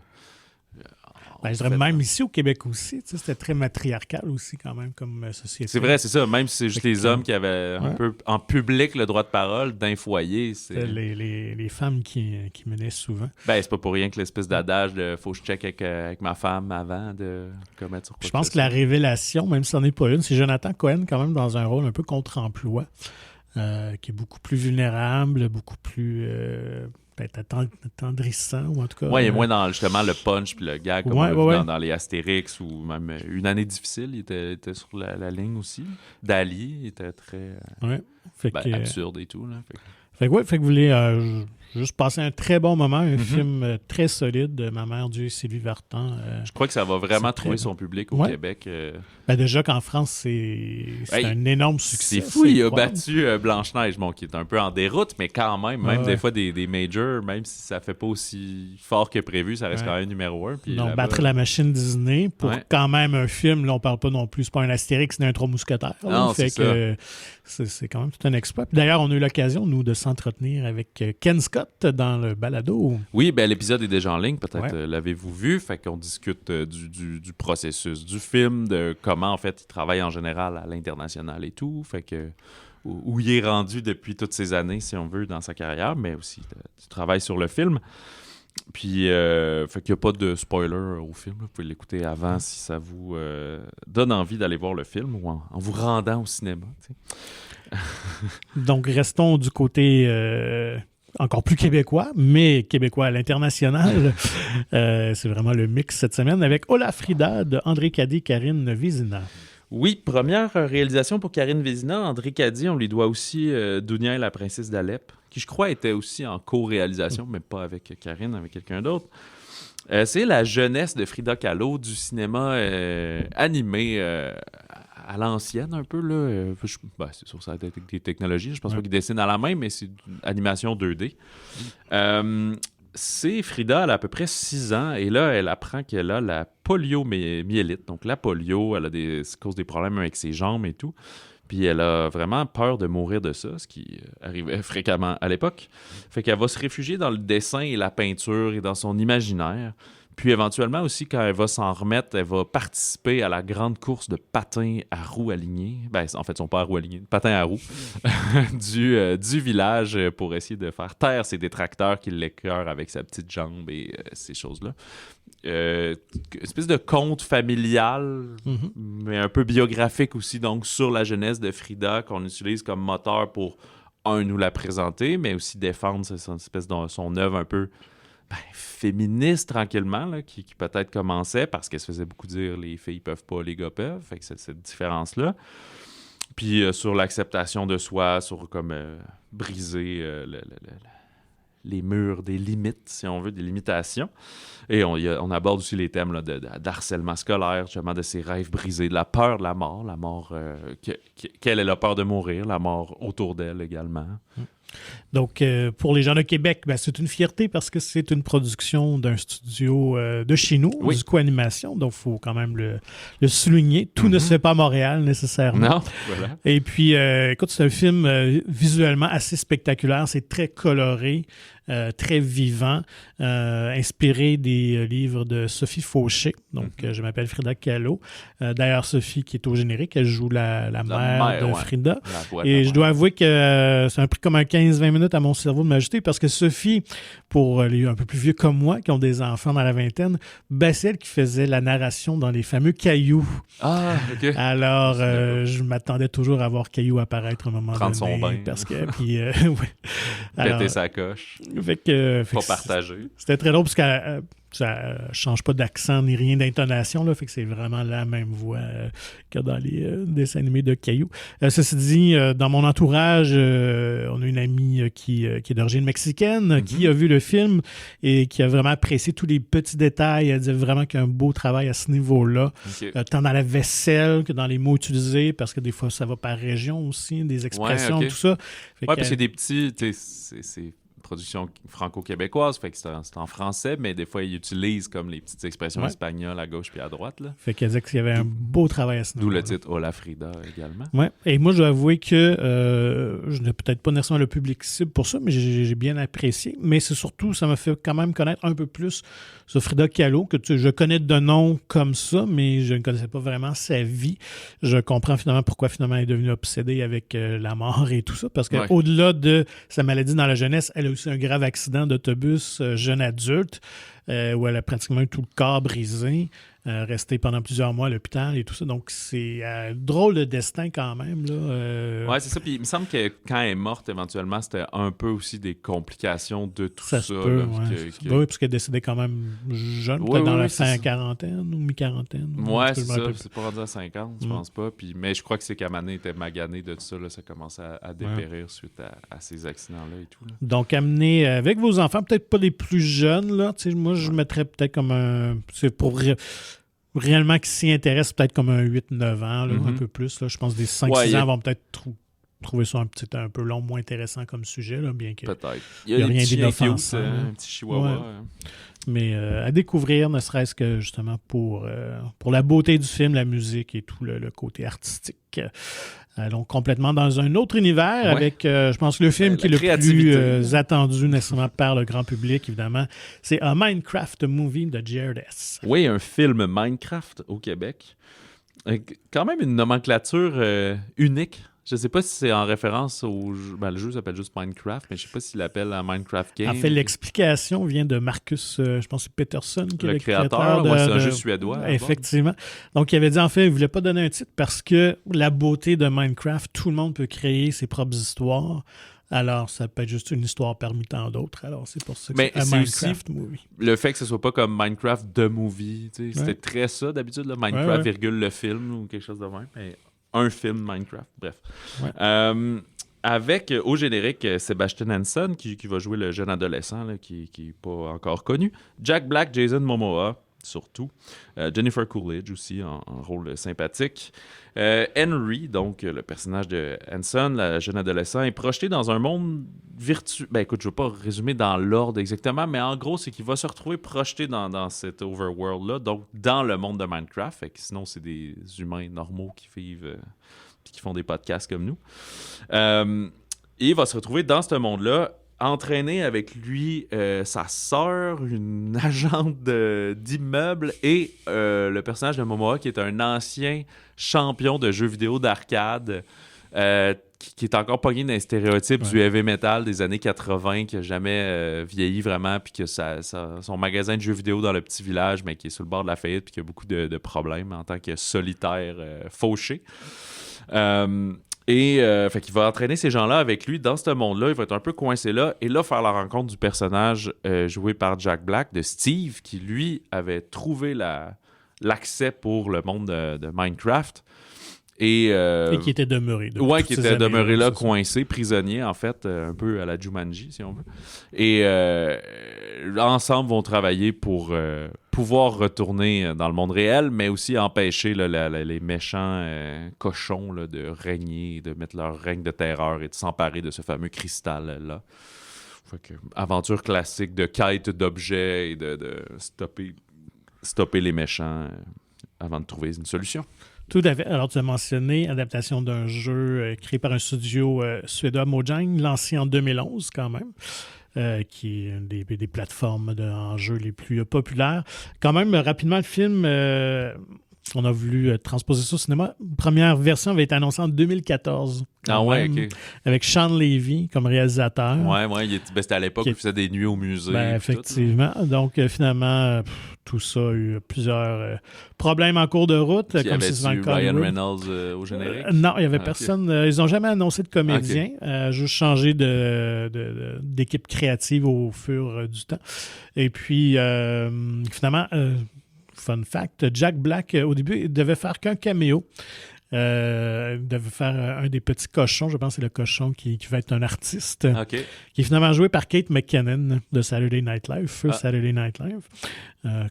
S1: je dirais même ici au Québec aussi, c'était très matriarcal aussi quand même comme société.
S2: C'est vrai, c'est ça. Même si c'est juste les hommes qui avaient un peu en public le droit de parole d'un foyer, c'est...
S1: Les femmes qui menaient souvent.
S2: C'est pas pour rien que l'espèce d'adage de « faut que je check avec ma femme avant de commettre sur quoi. »
S1: Je pense que la révélation, même si c'en est pas une, c'est Jonathan Cohen quand même dans un rôle un peu contre-emploi, qui est beaucoup plus vulnérable, beaucoup plus... attendrissant, ou en tout cas...
S2: Oui, il est moins dans justement le punch puis le gag, comme on a vu dans les Astérix, ou même Une année difficile, il était sur la ligne aussi. Dali, il était très absurde et tout. Là.
S1: Fait que vous voulez juste passer un très bon moment, un film très solide de Ma mère, Dieu et Sylvie Vartan.
S2: Je crois que ça va vraiment trouver son public au Québec.
S1: Déjà qu'en France, c'est un énorme succès.
S2: C'est fou, il a battu Blanche-Neige, qui est un peu en déroute, mais quand même, des fois des majors, même si ça fait pas aussi fort que prévu, ça reste quand même numéro 1. Puis
S1: donc, battre la machine Disney pour quand même un film, là on parle pas non plus, c'est pas un Astérix ni un Trois Mousquetaires.
S2: Non,
S1: c'est quand même tout un exploit. D'ailleurs, on a eu l'occasion, nous, de s'entretenir avec Ken Scott, Scott dans le balado.
S2: Oui, ben l'épisode est déjà en ligne, peut-être
S1: Ouais.
S2: l'avez-vous vu. Fait qu'on discute du processus du film, de comment en fait il travaille en général à l'international et tout. Fait que où il est rendu depuis toutes ces années, si on veut, dans sa carrière, mais aussi du travail sur le film. Puis, fait qu'il n'y a pas de spoiler au film. Vous pouvez l'écouter avant si ça vous donne envie d'aller voir le film ou en vous rendant au cinéma. T'sais.
S1: Donc, restons du côté encore plus québécois, mais québécois à l'international. C'est vraiment le mix cette semaine avec Ola Frida de André Caddy, Karine Vézina.
S2: Oui, première réalisation pour Karine Vézina. André Caddy, on lui doit aussi Dounia et la princesse d'Alep, qui je crois était aussi en co-réalisation, mais pas avec Karine, avec quelqu'un d'autre. C'est la jeunesse de Frida Kahlo du cinéma animé à l'ancienne un peu. Là. C'est sûr, ça a été avec des technologies. Je pense pas qu'il dessine à la main, mais c'est une animation 2D. C'est Frida, elle a à peu près 6 ans, et là, elle apprend qu'elle a la poliomyélite. Donc, la polio, elle a cause des problèmes avec ses jambes et tout. Puis, elle a vraiment peur de mourir de ça, ce qui arrivait fréquemment à l'époque. Fait qu'elle va se réfugier dans le dessin et la peinture et dans son imaginaire. Puis, éventuellement aussi, quand elle va s'en remettre, elle va participer à la grande course de patins à roues alignées. Ben, en fait, ils sont pas à roues alignées, patins à roues du village pour essayer de faire taire ses détracteurs qui l'écœurent avec sa petite jambe et ces choses-là. Espèce de conte familial, mais un peu biographique aussi, donc sur la jeunesse de Frida, qu'on utilise comme moteur pour, nous la présenter, mais aussi défendre son œuvre un peu féministe tranquillement, là, qui peut-être commençait parce qu'elle se faisait beaucoup dire les filles peuvent pas, les gars peuvent. Fait que c'est cette différence-là. Puis sur l'acceptation de soi, sur comme briser les murs des limites, si on veut, des limitations. Et on aborde aussi les thèmes là, d'harcèlement scolaire, justement, de ses rêves brisés, de la peur de la mort qu'elle a peur de mourir, la mort autour d'elle également.
S1: Donc, pour les gens de Québec, c'est une fierté parce que c'est une production d'un studio de chez nous, du co-animation, donc il faut quand même le souligner. Tout ne se fait pas à Montréal, nécessairement.
S2: Non, voilà.
S1: Et puis, écoute, c'est un film visuellement assez spectaculaire, c'est très coloré, très vivant, inspiré des livres de Sophie Fauché. Donc, je m'appelle Frida Kahlo. D'ailleurs, Sophie, qui est au générique, elle joue la mère de Frida. Et je dois avouer que ça m'a pris comme un 15-20 minutes à mon cerveau de m'ajouter parce que Sophie, pour les un peu plus vieux comme moi, qui ont des enfants dans la vingtaine, c'est elle qui faisait la narration dans les fameux Cailloux.
S2: Ah, OK.
S1: Alors, je m'attendais toujours à voir Caillou apparaître à un moment donné.
S2: Prendre son bain.
S1: Parce que, puis,
S2: péter sa coche.
S1: Pas
S2: partager.
S1: C'était très drôle parce que ça change pas d'accent ni rien d'intonation, là, fait que c'est vraiment la même voix que dans les dessins animés de Caillou. Ceci dit, dans mon entourage, on a une amie qui est d'origine mexicaine, qui a vu le film et qui a vraiment apprécié tous les petits détails. Elle disait vraiment qu'il y a un beau travail à ce niveau-là, tant dans la vaisselle que dans les mots utilisés, parce que des fois, ça va par région aussi, des expressions, tout ça.
S2: Oui, puis c'est des petits, c'est production franco-québécoise, fait que c'est en français, mais des fois, ils utilisent comme les petites expressions espagnoles à gauche puis à droite. Là.
S1: Fait qu'elle disait qu'il y avait un beau travail à ce niveau-là.
S2: D'où le titre Ola Frida également.
S1: Oui, et moi, je dois avouer que je n'ai peut-être pas nécessairement le public cible pour ça, mais j'ai bien apprécié. Mais c'est surtout, ça m'a fait quand même connaître un peu plus ce Frida Kahlo, que je connais de nom comme ça, mais je ne connaissais pas vraiment sa vie. Je comprends finalement pourquoi finalement elle est devenue obsédée avec la mort et tout ça, parce qu'au-delà de sa maladie dans la jeunesse, elle a aussi un grave accident d'autobus jeune adulte où elle a pratiquement eu tout le corps brisé, resté pendant plusieurs mois à l'hôpital et tout ça. Donc, c'est drôle de destin quand même.
S2: Oui, c'est ça. Puis il me semble que quand elle est morte, éventuellement, c'était un peu aussi des complications de tout ça.
S1: Ça se peut, oui, parce qu'elle est décédée quand même jeune, peut-être dans la fin quarantaine ou mi-quarantaine.
S2: Oui, c'est ça. C'est pas rendu à 50, je pense pas. Puis, mais je crois que c'est qu'à Mané était magané de tout ça. Là, ça commençait à dépérir suite à ces accidents-là et tout. Là.
S1: Donc, amener avec vos enfants, peut-être pas les plus jeunes, là. Moi, je mettrais peut-être comme un... C'est pour réellement qui s'y intéresse, peut-être comme un 8-9 ans, là, un peu plus. Là. Je pense que des 5-6 ans vont peut-être trouver ça un peu long, moins intéressant comme sujet, là, bien que
S2: peut-être.
S1: Il y a rien d'inoffensant.
S2: Un petit chihuahua.
S1: Mais à découvrir, ne serait-ce que justement pour la beauté du film, la musique et tout le côté artistique. Allons complètement dans un autre univers avec, je pense, le film qui est le plus attendu nécessairement par le grand public, évidemment. C'est un Minecraft Movie de Jared S.
S2: Oui, un film Minecraft au Québec. Quand même une nomenclature unique. Je ne sais pas si c'est en référence au jeu. Ben, le jeu s'appelle juste Minecraft, mais je ne sais pas s'il l'appelle un Minecraft Game.
S1: En fait, l'explication vient de Marcus, je pense que c'est Peterson, qui est le créateur.
S2: C'est un jeu suédois.
S1: Effectivement. Donc, il avait dit, en fait, il ne voulait pas donner un titre parce que la beauté de Minecraft, tout le monde peut créer ses propres histoires. Alors, ça peut être juste une histoire parmi tant d'autres. Alors, c'est pour ça que c'est un Minecraft Movie.
S2: Le fait que ce soit pas comme Minecraft The Movie. C'était très ça, d'habitude, le Minecraft, virgule le film ou quelque chose de même. Mais un film Minecraft, bref. Ouais. Avec, au générique, Sebastian Hansen, qui va jouer le jeune adolescent, là, qui n'est pas encore connu. Jack Black, Jason Momoa, surtout. Jennifer Coolidge aussi, en rôle sympathique. Henry, donc le personnage de Hanson, le jeune adolescent, est projeté dans un monde virtuel. Ben écoute, je ne veux pas résumer dans l'ordre exactement, mais en gros, c'est qu'il va se retrouver projeté dans cet overworld-là, donc dans le monde de Minecraft. Fait que sinon, c'est des humains normaux qui vivent et qui font des podcasts comme nous. Et il va se retrouver dans ce monde-là, entraîner avec lui sa sœur, une agente d'immeuble, et le personnage de Momoa, qui est un ancien champion de jeux vidéo d'arcade, qui est encore pogné dans les stéréotypes du heavy metal des années 80, qui n'a jamais vieilli vraiment, puis qui a son magasin de jeux vidéo dans le petit village, mais qui est sur le bord de la faillite, puis qui a beaucoup de problèmes en tant que solitaire fauché. Fait qu'il va entraîner ces gens-là avec lui dans ce monde-là. Il va être un peu coincé là. Et là, faire la rencontre du personnage joué par Jack Black, de Steve, qui, lui, avait trouvé l'accès pour le monde de Minecraft. Et
S1: qui était demeuré.
S2: Qui était demeuré là, coincé, prisonnier, en fait, un peu à la Jumanji, si on veut. Et ensemble, vont travailler pour pouvoir retourner dans le monde réel, mais aussi empêcher les méchants cochons là, de régner, de mettre leur règne de terreur et de s'emparer de ce fameux cristal-là. Fait que, aventure classique de quête d'objets et de stopper les méchants avant de trouver une solution.
S1: Tout à fait. Alors, tu as mentionné adaptation d'un jeu créé par un studio suédois, Mojang, lancé en 2011 quand même, qui est une des plateformes en jeu les plus populaires. Quand même, rapidement, le film, on a voulu transposer ça au cinéma. La première version avait été annoncée en 2014.
S2: OK.
S1: Avec Sean Levy comme réalisateur.
S2: C'était à l'époque où il faisait des nuits au musée.
S1: Effectivement.
S2: Tout,
S1: donc, finalement, tout ça a eu plusieurs problèmes en cours de route.
S2: Comme si Ryan Reynolds au générique?
S1: Non, il n'y avait personne. Ils n'ont jamais annoncé de comédien. Juste changé d'équipe créative au fur du temps. Et puis, finalement... fun fact, Jack Black, au début, il devait faire qu'un caméo. Il devait faire un des petits cochons, je pense que c'est le cochon qui va être un artiste, qui est finalement joué par Kate McKinnon de Saturday Night Live, Saturday Night Live.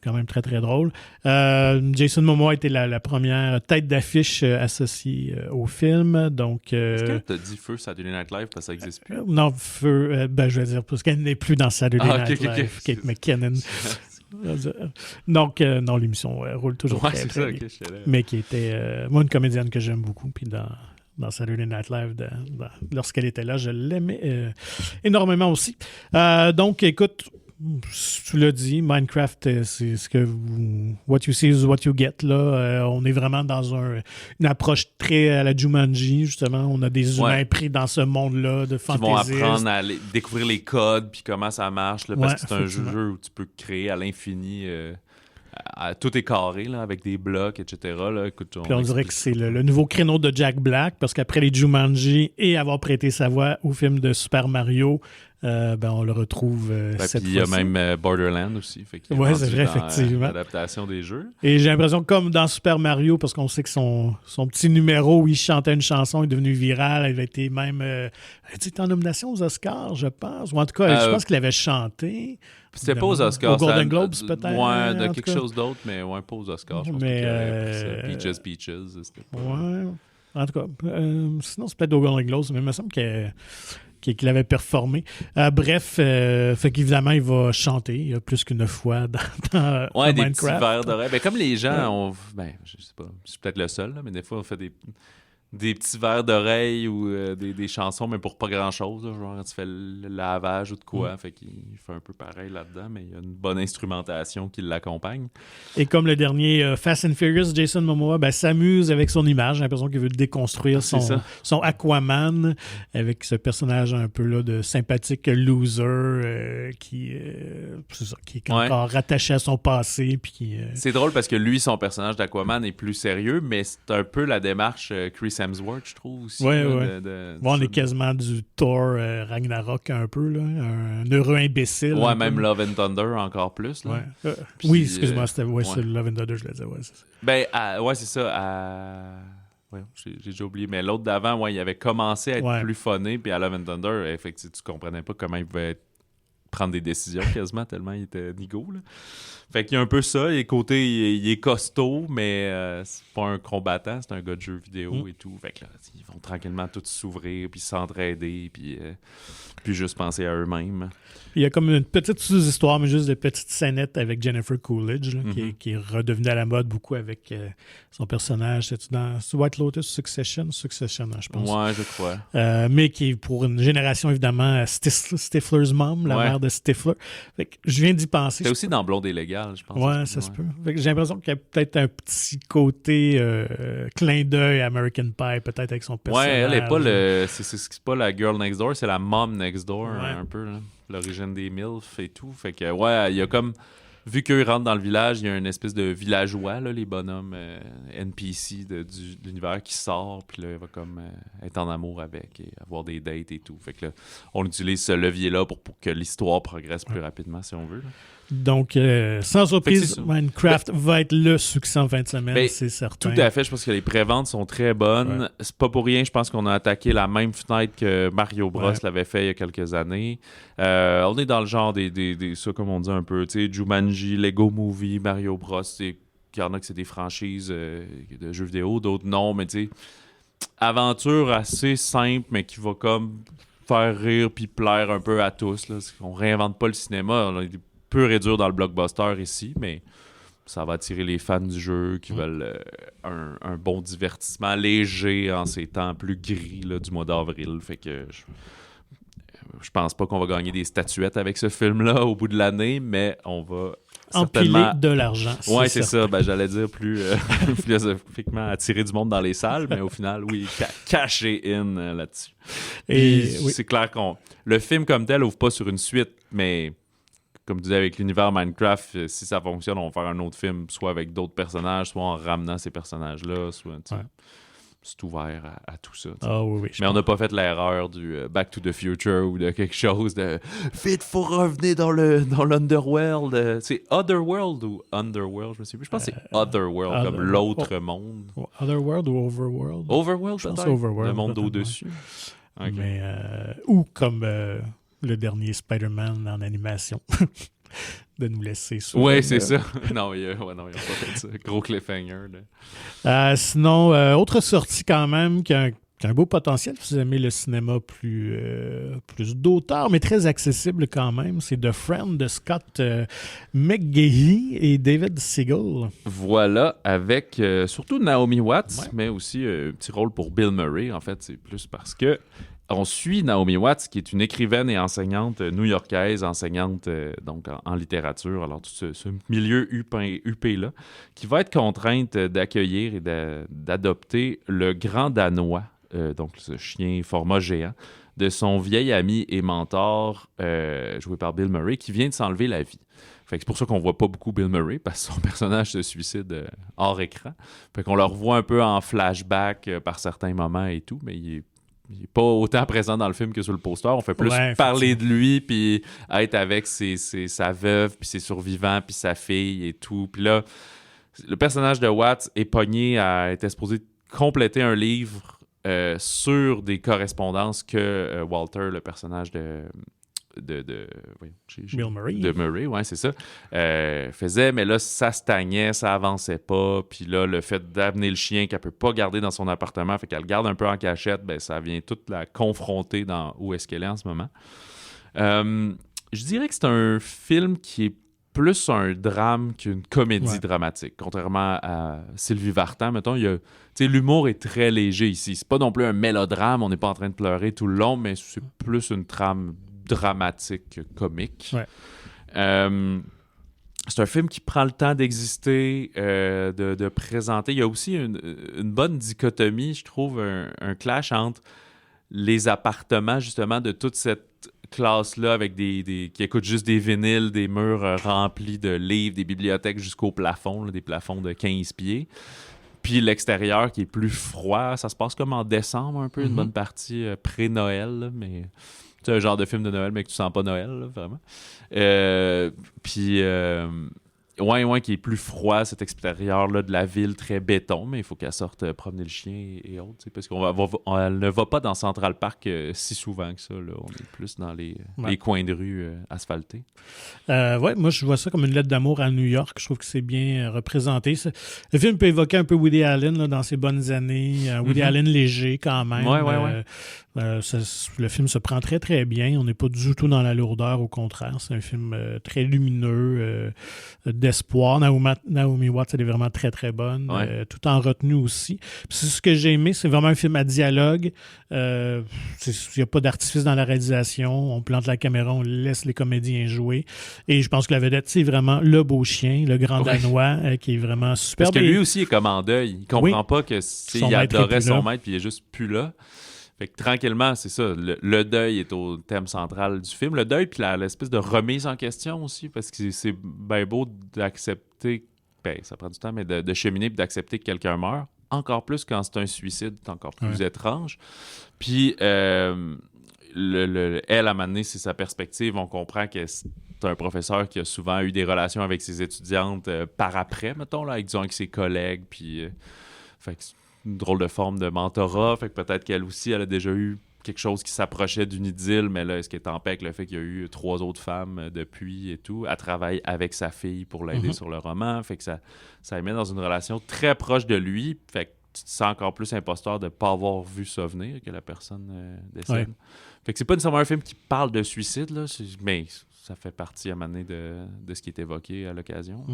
S1: Quand même très, très drôle. Jason Momoa était la première tête d'affiche associée au film. Donc,
S2: est-ce que tu as dit Feu Saturday Night Live parce que ça n'existe plus?
S1: Non, Feu, je vais dire, parce qu'elle n'est plus dans Saturday Night Live, Kate McKinnon. Donc, non, l'émission roule toujours très, très bien. Mais qui était, moi, une comédienne que j'aime beaucoup. Puis dans Saturday Night Live, lorsqu'elle était là, je l'aimais énormément aussi. Donc, écoute, tu l'as dit, Minecraft, c'est ce que what you see is what you get. Là. On est vraiment dans une approche très à la Jumanji, justement. On a des humains pris dans ce monde-là de fantaisistes.
S2: Ils vont apprendre à découvrir les codes puis comment ça marche, là, parce que c'est un jeu où tu peux créer à l'infini. Tout est carré, là, avec des blocs, etc. Là. Écoute,
S1: puis on dirait que c'est le nouveau créneau de Jack Black, parce qu'après les Jumanji et avoir prêté sa voix au film de Super Mario, on le retrouve cette fois-ci.
S2: Il y a même Borderlands aussi.
S1: Oui, c'est vrai, effectivement.
S2: L'adaptation des jeux.
S1: Et j'ai l'impression que comme dans Super Mario, parce qu'on sait que son petit numéro où il chantait une chanson est devenu viral, il a été même en nomination aux Oscars, je pense. Ou en tout cas, je pense qu'il avait chanté.
S2: C'était pas aux Oscars.
S1: Aux Golden Globes, peut-être.
S2: Ouais, de quelque chose d'autre, mais pas aux Oscars. Je pense que Peaches.
S1: Ouais. En tout cas, sinon, c'est peut-être aux Golden Globes, mais il me semble qu'il avait performé. Bref, fait qu'évidemment, il va chanter plus qu'une fois dans
S2: des
S1: Minecraft.
S2: petits verres d'oreille. Comme les gens, je sais pas, je suis peut-être le seul, là, mais des fois, on fait des petits verres d'oreille ou des chansons, mais pour pas grand-chose. Là, genre, tu fais le lavage ou de quoi. Fait qu'il fait un peu pareil là-dedans, mais il y a une bonne instrumentation qui l'accompagne.
S1: Et comme le dernier Fast and Furious, Jason Momoa s'amuse avec son image. J'ai l'impression qu'il veut déconstruire son Aquaman avec ce personnage un peu là, de sympathique loser qui est encore rattaché à son passé. Puis
S2: c'est drôle parce que lui, son personnage d'Aquaman est plus sérieux, mais c'est un peu la démarche Chris Hemsworth, je trouve aussi.
S1: Ouais. On est quasiment du Thor Ragnarok un peu, là, un heureux imbécile.
S2: Ouais, même Love and Thunder encore plus. Là.
S1: Ouais. Oui, excuse-moi, c'est Love and Thunder, je le disais. Ouais, c'est ça.
S2: C'est ça. Ouais, j'ai déjà oublié, mais l'autre d'avant, il avait commencé à être plus funné, puis à Love and Thunder, effectivement, tu comprenais pas comment il pouvait prendre des décisions quasiment, tellement il était nigo, là. Fait qu'il y a un peu ça, il est costaud, mais c'est pas un combattant, c'est un gars de jeux vidéo et tout. Fait que là, ils vont tranquillement tous s'ouvrir, puis s'entraider, puis juste penser à eux-mêmes.
S1: Il y a comme une petite sous-histoire, mais juste de petites scénettes avec Jennifer Coolidge, là, qui est redevenue à la mode beaucoup avec son personnage. C'est dans White Lotus Succession, je pense.
S2: Ouais, je crois.
S1: Mais qui est pour une génération, évidemment, Stifler's mom, la mère de Stifler. Fait que je viens d'y penser.
S2: C'était aussi dans Blonde et Légale, je pense.
S1: Ouais, ça se peut. Fait que j'ai l'impression qu'il y a peut-être un petit côté clin d'œil à American Pie, peut-être avec son personnage.
S2: Ouais, elle est pas c'est pas la girl next door, c'est la mom next door, un peu, là. L'origine des MILF et tout. Fait que, il y a comme... Vu qu'eux rentrent dans le village, il y a une espèce de villageois, là, les bonhommes NPC de l'univers qui sort, puis là, il va comme être en amour avec et avoir des dates et tout. Fait que là, on utilise ce levier-là pour que l'histoire progresse plus rapidement, si on veut. Là.
S1: Donc, sans surprise, Minecraft va être le succès en fin de semaine, c'est certain.
S2: Tout à fait. Je pense que les préventes sont très bonnes. Ouais. C'est pas pour rien, je pense qu'on a attaqué la même fenêtre que Mario Bros l'avait fait il y a quelques années. On est dans le genre des ça, comme on dit un peu, tu sais, Jumanji, Lego Movie, Mario Bros. Il y en a que c'est des franchises de jeux vidéo, d'autres non, mais tu sais, aventure assez simple, mais qui va comme faire rire puis plaire un peu à tous. Là. On réinvente pas le cinéma. On peut réduire dans le blockbuster ici, mais ça va attirer les fans du jeu qui veulent un bon divertissement léger en ces temps plus gris là, du mois d'avril. Fait que je pense pas qu'on va gagner des statuettes avec ce film-là au bout de l'année, mais on va
S1: empiler de l'argent.
S2: Oui, c'est ça. J'allais dire plus philosophiquement attirer du monde dans les salles, mais au final, oui, cacher in là-dessus. Et c'est clair le film comme tel ouvre pas sur une suite, mais comme tu disais, avec l'univers Minecraft, si ça fonctionne, on va faire un autre film, soit avec d'autres personnages, soit en ramenant ces personnages-là, soit... C'est ouvert à tout ça.
S1: Oui,
S2: mais on n'a pas fait l'erreur du Back to the Future ou de quelque chose de « Vite, faut revenir dans l'Underworld. » C'est Otherworld ou Underworld, je ne sais plus. Je pense que c'est Otherworld, comme l'autre monde.
S1: Otherworld ou Overworld?
S2: Overworld,
S1: je
S2: peut-être?
S1: pense Overworld.
S2: Le monde au-dessus.
S1: Okay. Mais, ou comme le dernier Spider-Man en animation. De nous laisser ça.
S2: Oui, c'est ça. Non, ils n'ont pas fait ça. Gros cliffhanger.
S1: Sinon, autre sortie quand même qui a un beau potentiel. Si vous aimez le cinéma plus d'auteur, mais très accessible quand même. C'est The Friend de Scott McGahee et David Siegel.
S2: Voilà, avec surtout Naomi Watts, mais aussi un petit rôle pour Bill Murray. En fait, c'est plus parce que on suit Naomi Watts, qui est une écrivaine et enseignante new-yorkaise, enseignante donc en littérature, alors tout ce milieu UP-là, qui va être contrainte d'accueillir et d'adopter le grand Danois, donc ce chien format géant, de son vieil ami et mentor, joué par Bill Murray, qui vient de s'enlever la vie. Fait que c'est pour ça qu'on voit pas beaucoup Bill Murray, parce que son personnage se suicide hors écran. Fait qu'on le revoit un peu en flashback par certains moments et tout, mais il n'est pas autant présent dans le film que sur le poster. On fait plus parler de lui, puis être avec sa veuve, puis ses survivants, puis sa fille et tout. Puis là, le personnage de Watts est pogné à être exposé compléter un livre sur des correspondances que Walter, le personnage de
S1: Bill Murray.
S2: De Murray, ouais, c'est ça. Faisait, mais là, ça stagnait, ça avançait pas. Puis là, le fait d'amener le chien qu'elle peut pas garder dans son appartement, fait qu'elle le garde un peu en cachette, ben ça vient toute la confronter dans où est-ce qu'elle est en ce moment. Je dirais que c'est un film qui est plus un drame qu'une comédie dramatique. Contrairement à Sylvie Vartan, mettons, l'humour est très léger ici. C'est pas non plus un mélodrame, on n'est pas en train de pleurer tout le long, mais c'est plus une trame dramatique comique.
S1: Ouais.
S2: C'est un film qui prend le temps d'exister, de présenter. Il y a aussi une bonne dichotomie, je trouve, un clash entre les appartements, justement, de toute cette classe-là avec qui écoutent juste des vinyles, des murs remplis de livres, des bibliothèques jusqu'au plafond, là, des plafonds de 15 pieds. Puis l'extérieur qui est plus froid. Ça se passe comme en décembre, un peu, une bonne partie pré-Noël, là, mais c'est un genre de film de Noël, mais que tu sens pas Noël, là, vraiment. Qui est plus froid, cet extérieur-là de la ville, très béton, mais il faut qu'elle sorte promener le chien et autres, parce qu'elle ne va pas dans Central Park si souvent que ça. Là. On est plus dans les coins de rue asphaltés.
S1: Moi, je vois ça comme une lettre d'amour à New York. Je trouve que c'est bien représenté. Le film peut évoquer un peu Woody Allen là, dans ses bonnes années. Woody Allen léger, quand même. Le film se prend très, très bien. On n'est pas du tout dans la lourdeur, au contraire. C'est un film très lumineux, d'espoir. Naomi Watts, elle est vraiment très, très bonne, tout en retenue aussi. Puis c'est ce que j'ai aimé, c'est vraiment un film à dialogue. Il n'y a pas d'artifice dans la réalisation. On plante la caméra, on laisse les comédiens jouer. Et je pense que la vedette, c'est vraiment le beau chien, le grand Danois, qui est vraiment super.
S2: Parce que lui aussi est comme en deuil. Il comprend pas que il adorait son maître, puis il est juste plus là. Fait que tranquillement, c'est ça. Le deuil est au thème central du film. Le deuil, puis l'espèce de remise en question aussi, parce que c'est bien beau d'accepter, ça prend du temps, mais de cheminer et d'accepter que quelqu'un meurt. Encore plus quand c'est un suicide, c'est encore plus étrange. Puis, elle, à un moment donné, c'est sa perspective. On comprend que c'est un professeur qui a souvent eu des relations avec ses étudiantes par après, mettons, là, avec ses collègues, puis... fait que une drôle de forme de mentorat, fait que peut-être qu'elle aussi, elle a déjà eu quelque chose qui s'approchait d'une idylle, mais là, est-ce qu'elle est en paix avec le fait qu'il y a eu 3 autres femmes depuis et tout? Elle travaille avec sa fille pour l'aider sur le roman, fait que ça la met dans une relation très proche de lui, fait que tu te sens encore plus imposteur de ne pas avoir vu ça venir, que la personne décède. Fait que c'est pas nécessairement un film qui parle de suicide, là, mais... ça fait partie à un moment donné de ce qui est évoqué à l'occasion.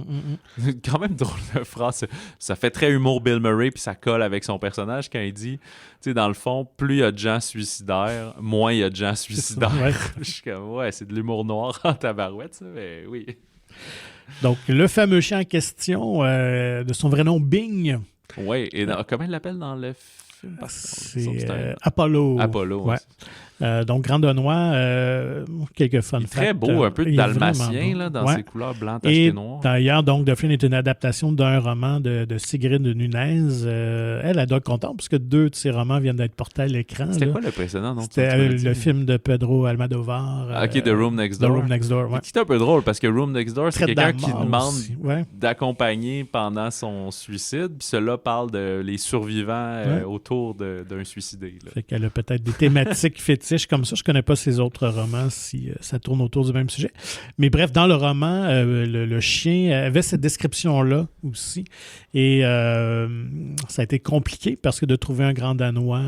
S2: Quand même drôle de phrase. Ça fait très humour Bill Murray, puis ça colle avec son personnage quand il dit, tu sais, dans le fond, plus il y a de gens suicidaires, moins il y a de gens suicidaires. Je suis comme, c'est de l'humour noir en tabarouette, ça, mais oui.
S1: Donc, le fameux chien en question, de son vrai nom, Bing.
S2: Oui, et comment il l'appelle dans le film?
S1: C'est Apollo.
S2: Apollo,
S1: donc, Grand Danois, quelques fun facts.
S2: Très beau, un peu de dalmatien là, dans ses couleurs blancs tachetées noires.
S1: D'ailleurs, donc, The Flynn est une adaptation d'un roman de Sigrid Nunez. Elle doit être contente parce que 2 de ses romans viennent d'être portés à l'écran.
S2: C'était quoi le précédent? Non?
S1: C'était le film de Pedro Almodovar.
S2: The Room Next Door.
S1: The Room Next Door,
S2: C'est un peu drôle parce que Room Next Door, c'est quelqu'un qui demande d'accompagner pendant son suicide. Puis cela parle de les survivants autour d'un suicidé. Là.
S1: Fait qu'elle a peut-être des thématiques fétiches comme ça. Je connais pas ses autres romans si ça tourne autour du même sujet. Mais bref, dans le roman, le chien avait cette description-là aussi. Et ça a été compliqué parce que de trouver un grand Danois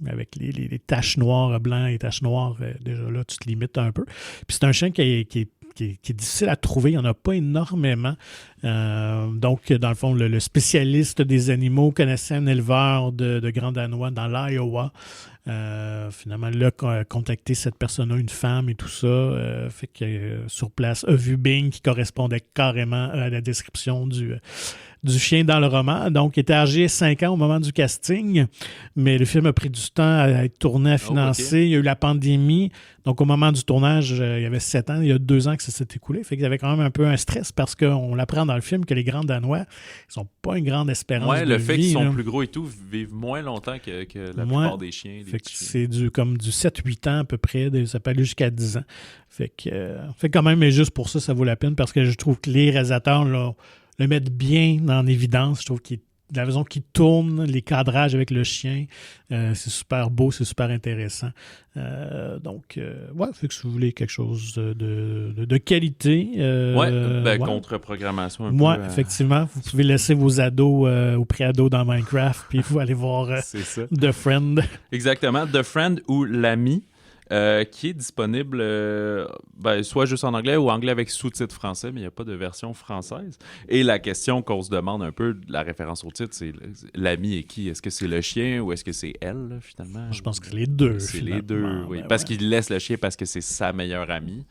S1: avec les taches noires, blancs et taches noires, déjà là, tu te limites un peu. Puis c'est un chien qui est difficile à trouver. Il n'y en a pas énormément. Donc, dans le fond, le spécialiste des animaux connaissait un éleveur de grands Danois dans l'Iowa. Finalement, là, contacté cette personne-là, une femme et tout ça, fait que sur place, a vu Bing qui correspondait carrément à la description du chien dans le roman. Donc, il était âgé 5 ans au moment du casting, mais le film a pris du temps à être tourné, à financer. Il y a eu la pandémie. Donc, au moment du tournage, il y avait 7 ans. Il y a 2 ans que ça s'est écoulé. Fait qu'il y avait quand même un peu un stress parce qu'on l'apprend dans le film que les grands Danois, ils n'ont pas une grande espérance de vie.
S2: Le fait qu'ils sont plus gros et tout, vivent moins longtemps que la plupart des chiens.
S1: Fait que c'est comme du 7-8 ans à peu près. Ça peut aller jusqu'à 10 ans. Fait quand même, mais juste pour ça, ça vaut la peine parce que je trouve que les réalisateurs le mettent bien en évidence. Je trouve que la façon qu'il tourne, les cadrages avec le chien, c'est super beau, c'est super intéressant. Fait que si vous voulez quelque chose de qualité...
S2: contre-programmation un peu.
S1: Effectivement. Vous pouvez laisser vos ados ou pré-ados dans Minecraft, puis vous allez voir The Friend.
S2: Exactement. The Friend ou L'Ami. qui est disponible soit juste en anglais ou anglais avec sous-titres français, mais il n'y a pas de version française. Et la question qu'on se demande un peu, la référence au titre, c'est l'ami est qui? Est-ce que c'est le chien ou est-ce que c'est elle, là, finalement?
S1: Je pense que c'est les deux.
S2: C'est les deux, oui. Parce qu'il laisse le chien parce que c'est sa meilleure amie.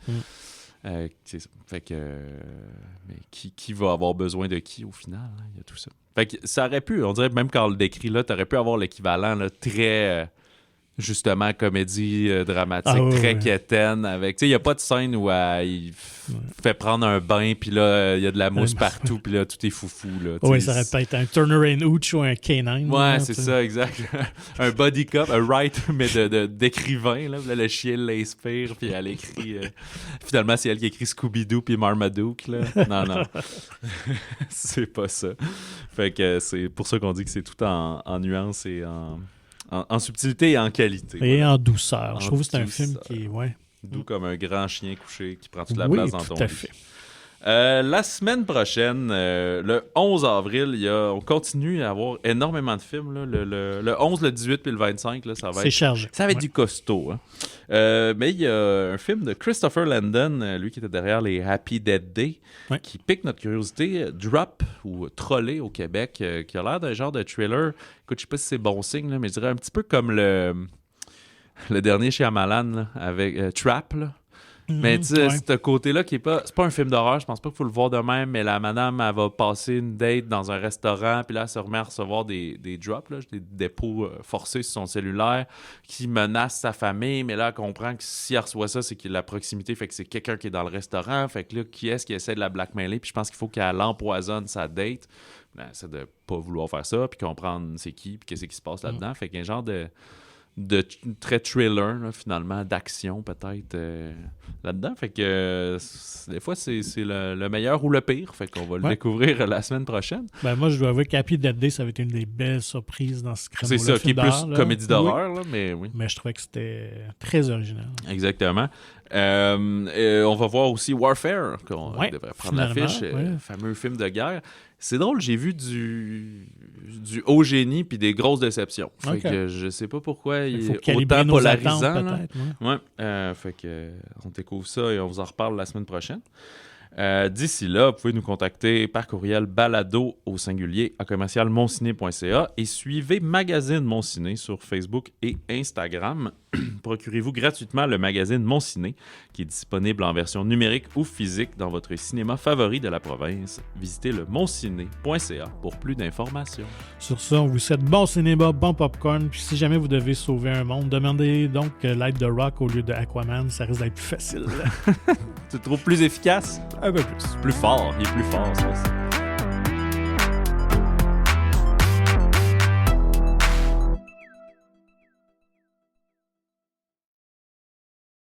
S2: Fait que... mais qui va avoir besoin de qui au final? Hein? Il y a tout ça. Fait que ça aurait pu, on dirait même quand on le décrit là, t'aurais pu avoir l'équivalent là, très... justement, comédie dramatique, très quétaine. Avec, tu sais, il n'y a pas de scène où il fait prendre un bain, puis là, il y a de la mousse partout, puis là, tout est foufou.
S1: Oui, ça aurait pu être un Turner and Hooch ou un K9.
S2: Ouais, là, c'est ça, exact. Un body cop, un write, mais d'écrivain. Là, le chien l'inspire, puis elle écrit... finalement, c'est elle qui écrit Scooby-Doo puis Marmaduke. Là. Non. C'est pas ça. Fait que c'est pour ça qu'on dit que c'est tout en nuances et en subtilité et en qualité.
S1: Et en douceur. Je trouve que c'est un film qui est...
S2: doux comme un grand chien couché qui prend toute la place dans ton lit.
S1: Tout à fait.
S2: La semaine prochaine, le 11 avril, on continue à avoir énormément de films. Là. Le 11, le 18 puis le 25, là, ça va être...
S1: chargé.
S2: Ça va être du costaud. Hein. Mais il y a un film de Christopher Landon, lui qui était derrière les Happy Dead Day, qui pique notre curiosité. Drop, ou Trollé au Québec, qui a l'air d'un genre de thriller. Écoute, je sais pas si c'est bon signe, là, mais je dirais un petit peu comme le dernier chez Amalan, là, avec Trap, là. Mais tu sais, ce côté-là qui est pas... C'est pas un film d'horreur, je pense pas qu'il faut le voir de même, mais la madame, elle va passer une date dans un restaurant, puis là, elle se remet à recevoir des drops, là, des dépôts forcés sur son cellulaire qui menacent sa famille, mais là, elle comprend que si elle reçoit ça, c'est qu'il y a la proximité, fait que c'est quelqu'un qui est dans le restaurant, fait que là, qui est-ce qui essaie de la blackmailer, puis je pense qu'il faut qu'elle empoisonne sa date. Ben, c'est de pas vouloir faire ça, puis comprendre c'est qui, puis qu'est-ce qui se passe là-dedans. Fait qu'il y a un genre de très thriller, là, finalement, d'action peut-être là-dedans. Fait que des fois, c'est le meilleur ou le pire. Fait qu'on va le découvrir la semaine prochaine.
S1: Ben moi, je dois avouer qu'Happy Dead Day, ça avait été une des belles surprises dans ce créneau-là.
S2: C'est ça, qui est plus comédie d'horreur, là, mais oui.
S1: Mais je trouvais que c'était très original.
S2: Exactement. On va voir aussi Warfare, qu'on devrait prendre l'affiche, fameux film de guerre. C'est drôle, j'ai vu du haut génie puis des grosses déceptions. Fait que je sais pas pourquoi il est autant polarisant. Fait que on découvre ça et on vous en reparle la semaine prochaine. D'ici là, vous pouvez nous contacter par courriel balado@monciné.ca et suivez Magazine Mon Ciné sur Facebook et Instagram. Procurez-vous gratuitement le magazine Mon Ciné, qui est disponible en version numérique ou physique dans votre cinéma favori de la province. Visitez le monciné.ca pour plus d'informations.
S1: Sur ça, on vous souhaite bon cinéma, bon popcorn. Puis si jamais vous devez sauver un monde, demandez donc l'aide de Rock au lieu de Aquaman. Ça risque d'être plus facile.
S2: Tu te trouves plus efficace?
S1: Un peu plus.
S2: Plus fort. Il est plus fort, ça aussi.